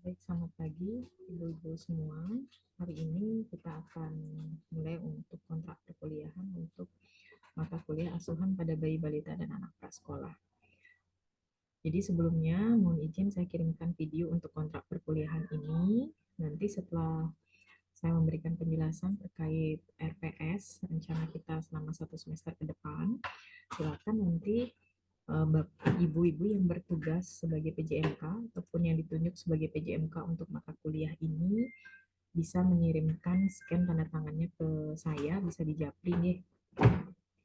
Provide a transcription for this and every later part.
Baik, selamat pagi Ibu-Ibu semua. Hari ini kita akan mulai untuk kontrak perkuliahan untuk mata kuliah asuhan pada bayi balita dan anak prasekolah. Jadi sebelumnya mohon izin saya kirimkan video untuk kontrak perkuliahan ini. Nanti setelah saya memberikan penjelasan terkait RPS, rencana kita selama 1 semester ke depan, silakan nanti ibu-ibu yang bertugas sebagai PJMK ataupun yang ditunjuk sebagai PJMK untuk mata kuliah ini bisa mengirimkan scan tanda tangannya ke saya, bisa di japri nih.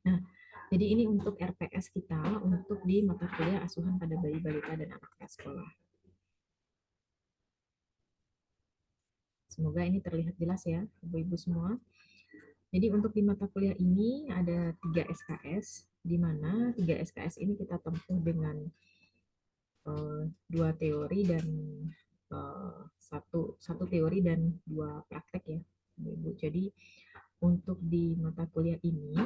Nah, jadi ini untuk RPS kita untuk di mata kuliah asuhan pada bayi balita dan anak prasekolah. Semoga ini terlihat jelas ya, ibu-ibu semua. Jadi untuk di mata kuliah ini ada 3 SKS, di mana 3 SKS ini kita tempuh dengan 2 teori dan satu teori dan 2 praktek ya, Ibu. Jadi untuk di mata kuliah ini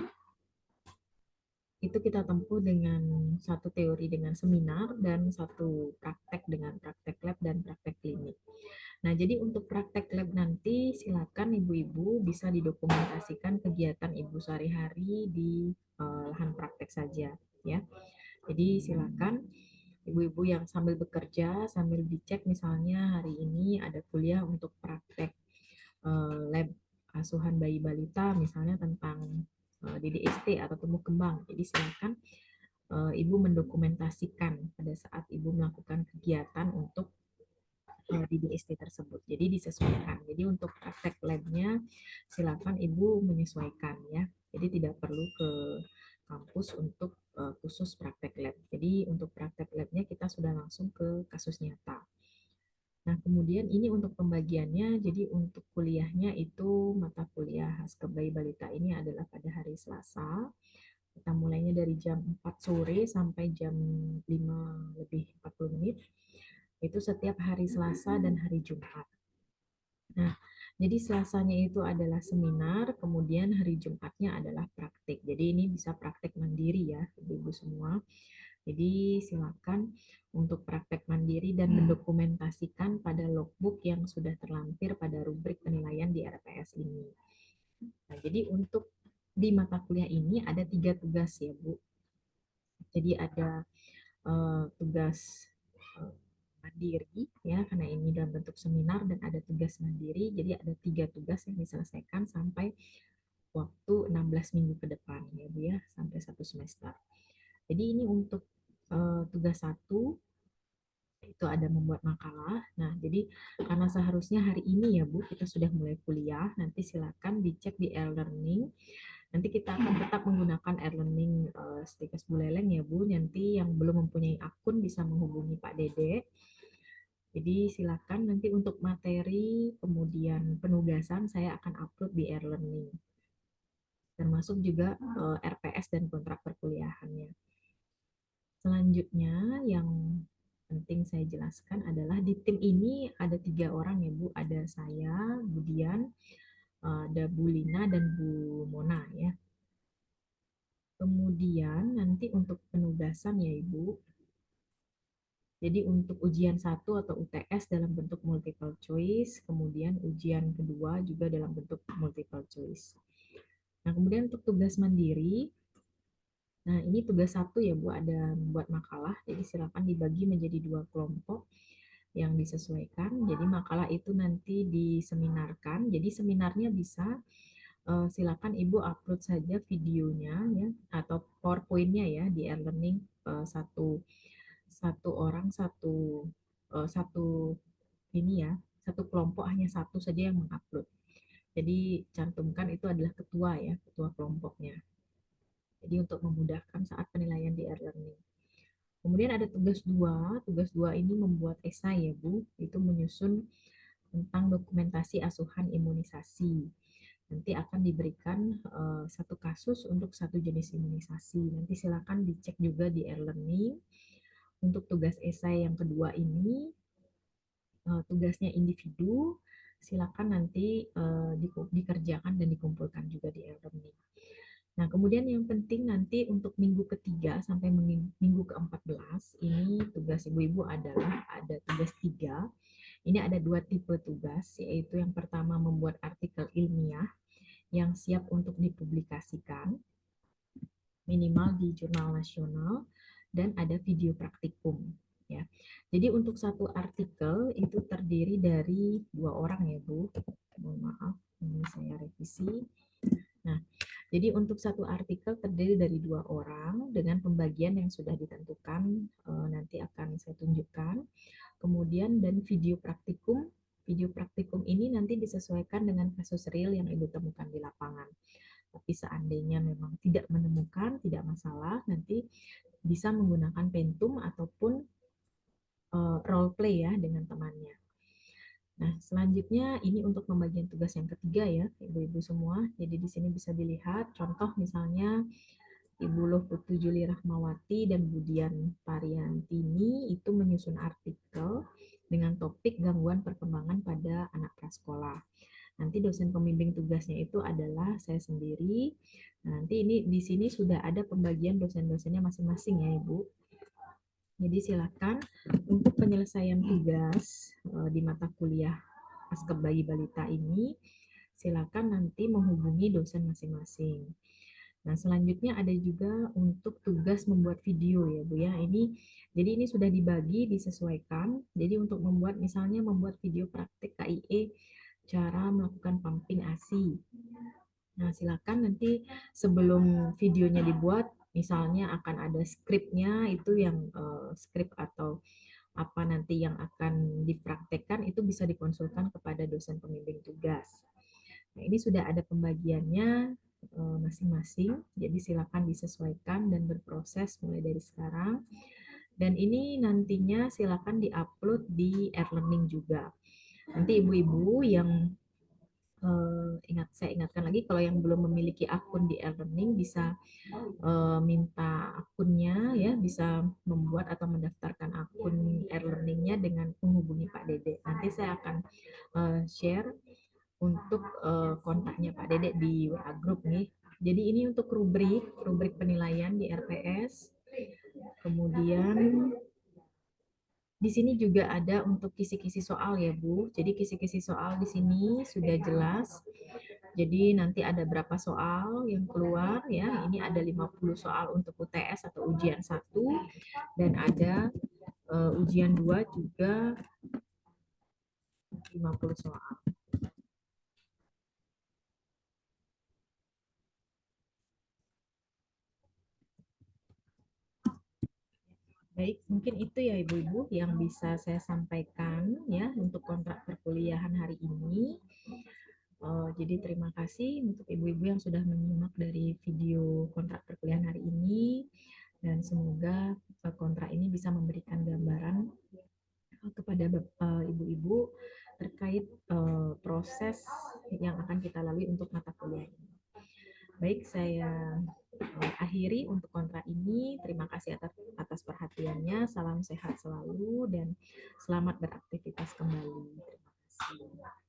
itu kita tempuh dengan 1 teori dengan seminar dan 1 praktek dengan praktek lab dan praktek klinik. Nah, jadi untuk praktek lab nanti silakan ibu-ibu bisa didokumentasikan kegiatan ibu sehari-hari di lahan praktek saja ya. Jadi silakan ibu-ibu yang sambil bekerja sambil dicek misalnya hari ini ada kuliah untuk praktek lab asuhan bayi balita misalnya tentang DDST atau tumbuh kembang. Jadi silakan ibu mendokumentasikan pada saat ibu melakukan kegiatan untuk di DST tersebut. Jadi disesuaikan. Jadi untuk praktek labnya silakan ibu menyesuaikan ya. Jadi tidak perlu ke kampus untuk khusus praktek lab. Jadi untuk praktek labnya kita sudah langsung ke kasus nyata. Nah, kemudian ini untuk pembagiannya, jadi untuk kuliahnya itu mata kuliah Haskep Bayi Balita ini adalah pada hari Selasa. Kita mulainya dari jam 4 sore sampai jam 5 lebih 40 menit. Itu setiap hari Selasa dan hari Jumat. Nah, jadi Selasanya itu adalah seminar, kemudian hari Jumatnya adalah praktik. Jadi ini bisa praktik mandiri ya, Ibu-ibu semua. Jadi silakan untuk praktek mandiri dan mendokumentasikan pada logbook yang sudah terlampir pada rubrik penilaian di RPS ini. Nah, jadi untuk di mata kuliah ini ada 3 tugas ya, Bu. Jadi ada tugas mandiri ya, karena ini dalam bentuk seminar dan ada tugas mandiri. Jadi ada 3 tugas yang diselesaikan sampai waktu 16 minggu ke depan ya, Bu ya, sampai 1 semester. Jadi ini untuk tugas 1 itu ada membuat makalah. Nah, jadi karena seharusnya hari ini ya Bu, kita sudah mulai kuliah, nanti silakan dicek di e-learning. Nanti kita akan tetap menggunakan e-learning Stikes Buleleng ya Bu. Nanti yang belum mempunyai akun bisa menghubungi Pak Dede. Jadi silakan nanti untuk materi, kemudian penugasan saya akan upload di e-learning. Termasuk juga RPS dan kontrak perkuliahannya. Selanjutnya yang penting saya jelaskan adalah di tim ini ada 3 orang ya Bu, ada saya, Budian, ada Bu Lina dan Bu Mona ya. Kemudian nanti untuk penugasan ya Ibu, jadi untuk ujian 1 atau UTS dalam bentuk multiple choice, kemudian ujian kedua juga dalam bentuk multiple choice. Nah kemudian untuk tugas mandiri, nah, ini tugas 1 ya Bu, ada membuat makalah. Jadi silakan dibagi menjadi 2 kelompok yang disesuaikan. Jadi makalah itu nanti diseminarkan. Jadi seminarnya bisa silakan Ibu upload saja videonya ya atau PowerPoint-nya ya di e-learning satu orang satu ini ya, satu kelompok hanya satu saja yang mengupload. Jadi cantumkan itu adalah ketua ya, ketua kelompoknya. Jadi untuk memudahkan saat penilaian di e-learning. Kemudian ada tugas 2 ini membuat esai ya Bu, itu menyusun tentang dokumentasi asuhan imunisasi. Nanti akan diberikan satu kasus untuk satu jenis imunisasi. Nanti silakan dicek juga di e-learning. Untuk tugas esai yang kedua ini, tugasnya individu, silakan nanti dikerjakan dan dikumpulkan juga di e-learning. Nah, kemudian yang penting nanti untuk minggu ketiga sampai minggu ke-14 ini tugas ibu-ibu adalah ada tugas 3 Ini ada dua tipe tugas, yaitu yang pertama membuat artikel ilmiah yang siap untuk dipublikasikan, minimal di jurnal nasional, dan ada video praktikum. Ya, jadi untuk satu artikel itu terdiri dari 2 orang ya Bu. Mohon maaf, ini saya revisi. Nah, jadi untuk satu artikel terdiri dari 2 orang dengan pembagian yang sudah ditentukan, nanti akan saya tunjukkan. Kemudian dan video praktikum ini nanti disesuaikan dengan kasus real yang Ibu temukan di lapangan. Tapi seandainya memang tidak menemukan, tidak masalah, nanti bisa menggunakan Pentium ataupun role play ya dengan temannya. Nah, selanjutnya ini untuk pembagian tugas yang ketiga ya, Ibu-ibu semua. Jadi di sini bisa dilihat contoh misalnya Ibu Loh Putu Juli Rahmawati dan Budian Pariantini itu menyusun artikel dengan topik gangguan perkembangan pada anak prasekolah. Nanti dosen pembimbing tugasnya itu adalah saya sendiri. Nah, nanti ini di sini sudah ada pembagian dosen-dosennya masing-masing ya Ibu. Jadi silakan untuk penyelesaian tugas di mata kuliah Askep Bayi Balita ini, silakan nanti menghubungi dosen masing-masing. Nah, selanjutnya ada juga untuk tugas membuat video ya Bu ya. Jadi ini sudah dibagi, disesuaikan. Jadi untuk membuat misalnya membuat video praktik KIE cara melakukan pumping ASI. Nah, silakan nanti sebelum videonya dibuat, misalnya akan ada skripnya, itu yang skrip atau apa nanti yang akan dipraktekkan itu bisa dikonsulkan kepada dosen pembimbing tugas. Nah, ini sudah ada pembagiannya masing-masing, jadi silakan disesuaikan dan berproses mulai dari sekarang. Dan ini nantinya silakan diupload di e-learning juga. Nanti ibu-ibu yang saya ingatkan lagi kalau yang belum memiliki akun di e-learning bisa minta akunnya ya, bisa membuat atau mendaftarkan akun e-learningnya dengan menghubungi Pak Dede. Nanti saya akan share untuk kontaknya Pak Dede di WA Group nih. Jadi ini untuk rubrik penilaian di RPS. Kemudian di sini juga ada untuk kisi-kisi soal ya Bu. Jadi kisi-kisi soal di sini sudah jelas. Jadi nanti ada berapa soal yang keluar ya. Ini ada 50 soal untuk UTS atau ujian 1 dan ada ujian 2 juga 50 soal. Baik, mungkin itu ya Ibu-ibu yang bisa saya sampaikan ya untuk kontrak perkuliahan hari ini. Jadi terima kasih untuk ibu-ibu yang sudah menyimak dari video kontrak perkuliahan hari ini dan semoga kontrak ini bisa memberikan gambaran kepada ibu-ibu terkait proses yang akan kita lalui untuk mata kuliah ini. Baik, saya akhiri untuk kontrak ini. Terima kasih atas perhatiannya. Salam sehat selalu dan selamat beraktivitas kembali. Terima kasih.